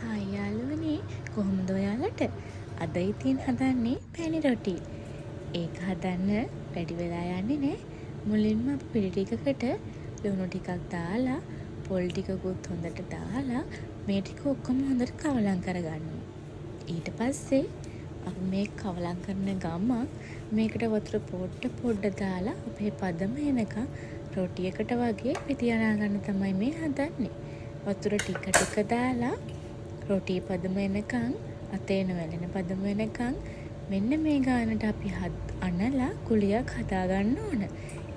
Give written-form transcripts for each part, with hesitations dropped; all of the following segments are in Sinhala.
හායි යාළුවනේ, කොහොමද ඔයාලට? අද ඉතින් හදන්නේ පැණි රොටි. ඒක හදන්න වැඩි වෙලා යන්නේ නෑ. මුලින්ම අපි පිටි ටිකකට ලුණු ටිකක් දාලා, පොල් ටිකකුත් හොඳට දාලා මේ ටික ඔක්කොම හොඳට කවලම් කරගන්නවා. ඊට පස්සේ අපි මේ කවලම් කරන ගමන් මේකට වතුර පොඩ්ඩ දාලා අපේ පදම එනකන් රොටියකට වගේ පිටියනා ගන්න තමයි මේ හදන්නේ. වතුර ටික දාලා රොටි පදම එනකන් අතේන වැලෙන පදම වෙනකන් මෙන්න මේ ගානට අපි අනලා කුලියක් හදාගන්න ඕන.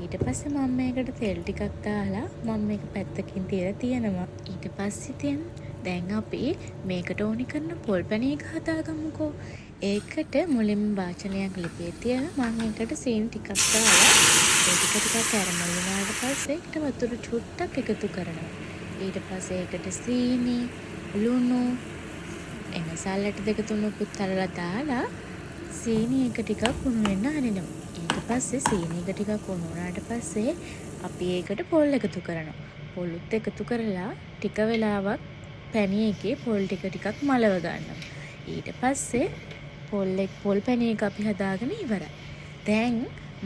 ඊට පස්සේ මම මේකට තෙල් ටිකක් දාලා මම මේක පැත්තකින් තියලා තියෙනවා. ඊට පස්සේ දැන් අපි මේකට ඕනි කරන පොල් පැණි එක හදාගමුකෝ. ඒකට මුලින්ම වාචනයක් ලිපේ තියලා මම ඒකට සීනි ටිකක් දාලා ඒක ටිකක් කැරමල් වුණාට පස්සේ ඒකට වතුර චුට්ටක් එකතු කරනවා. ඊට පස්සේ ඒකට සීනි, ලුණු, මසාලා දෙක තුනකුත් අරලා දාලා සීනි එක ටිකක් කුණු වෙන්න අරිනවා. ඊට පස්සේ සීනි එක ටිකක් කුණු වුණාට පස්සේ අපි ඒකට පොල් එකතු කරනවා. පොල්ත් එකතු කරලා ටික වෙලාවක් පැණි එකේ පොල් ටිකක් මලව ගන්නවා. ඊට පස්සේ පොල් පැණි එක අපි හදාගෙන ඉවරයි. දැන්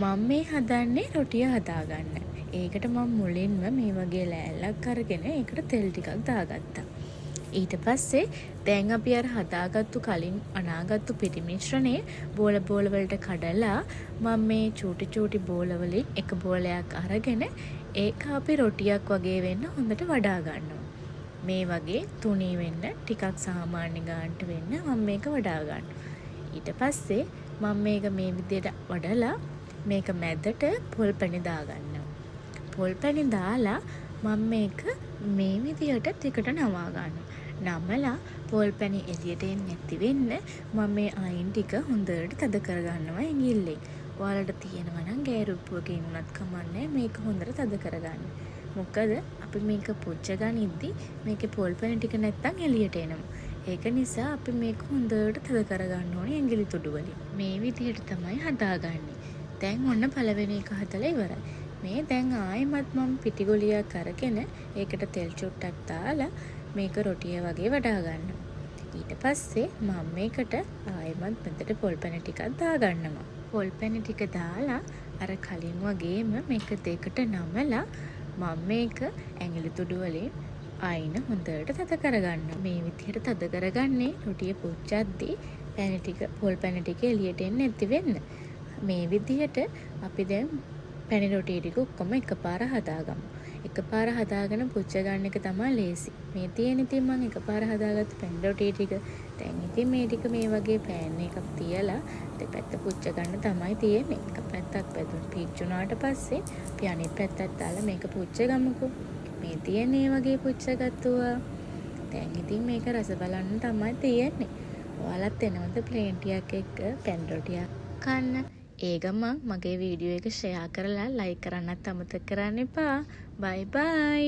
මම මේ හදන්නේ රොටිය හදාගන්න. ඒකට මම මුලින්ම මේ වගේ ලෑල්ලක් අරගෙන ඒකට තෙල් ටිකක් දාගත්තා. ඊට පස්සේ දැන් අපි අර හදාගත්තු කලින් අනාගත්තු පිටි මිශ්‍රණය බෝල වලට කඩලා මම මේ චූටි බෝල වලින් එක බෝලයක් අරගෙන ඒක අපි රොටියක් වගේ වෙන්න හොඳට වඩා ගන්නවා. මේ වගේ තුනී වෙන්න ටිකක් සාමාන්‍ය ගානට වෙන්න මම මේක වඩා ගන්නවා. ඊට පස්සේ මම මේක මේ විදිහට වඩලා මේක මැදට පොල් පැණි දාගන්නවා. පොල් පැණි දාලා මම මේක මේ විදිහට ටිකට නවා ගන්නවා. නමලා පොල් පැණි එළියට එන්නේ නැති වෙන්න මම මේ අයින් ටික හොඳට තද කරගන්නවා ඇඟිල්ලෙන්. ඔයාලට තියෙනවා නම් ගෑරුප්පුවකින් උනත් කමන්නේ මේක හොඳට තද කරගන්න. මොකද අපි මේක පුච්ච ගනිද්දි මේකේ පොල් පැණි ටික නැත්තම් එළියට එනවා. ඒක නිසා අපි මේක හොඳට තද කරගන්න ඕනේ ඇඟිලි තුඩු වලින්. මේ විදිහට තමයි හදාගන්නේ. දැන් ඔන්න පළවෙනි එක හදලා ඉවරයි. මේ දැන් ආයෙමත් මම පිටි ගොලියක් අරගෙන ඒකට තෙල් චුට්ටක් දාලා මේක රොටිය වගේ වඩා ගන්නවා. ඊට පස්සේ මම මේකට ආයෙමත් මෙතට පොල් පැණි ටිකක් දාගන්නවා. පොල් පැණි ටික දාලා අර කලින් වගේම මේක දෙකට නමලා මම මේක ඇඟිලි තුඩු වලින් අයින හොඳට තද කරගන්නවා. මේ විදිහට තද කරගන්නේ රොටිය පුච්චද්දී පැණි ටික පොල් පැණි ටික එළියට එන්නේ නැති වෙන්න. මේ විදිහට අපි දැන් පැණි රොටිය ටික ඔක්කොම එකපාර හදාගමු. එකපාර හදාගෙන පුච්ච ගන්න එක තමයි ලේසි. මේ තියෙන ඉතින් මම එකපාර හදාගත්ත පැණි රොටිය ටික දැන් ඉතින් මේ ටික මේ වගේ පෑන් එකක් තියලා දෙපැත්ත පුච්ච ගන්න තමයි තියෙන්නේ. එක පැත්තක් පිච්චුණාට පස්සේ අපි අනිත් පැත්තත් දාලා මේක පුච්ච ගමුකෝ. මේ තියෙන්නේ වගේ පුච්ච ගත්තුවා. දැන් ඉතින් මේක රස බලන්න තමයි තියෙන්නේ. ඔයාලත් එනවද ප්ලේන් ටිකක් එක්ක පැණි රොටියක් කන්න? ඒ ගමන් මගේ වීඩියෝ එක ෂෙයා කරලා ලයික් කරන්නත් අමතක කරන්න එපා. බයි බයි.